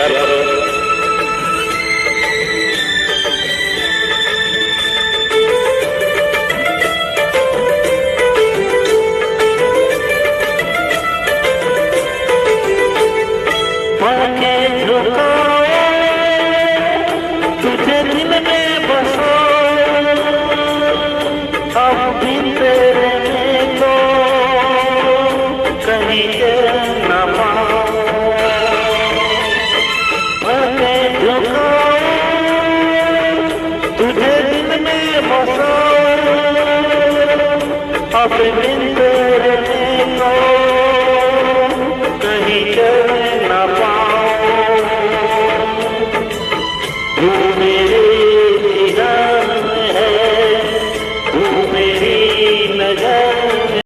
प्यार करो। तुझे दिल में बसो, अब भी तेरे को कहीं न पाऊं। तुझे दिल में बसो, अब भी तेरे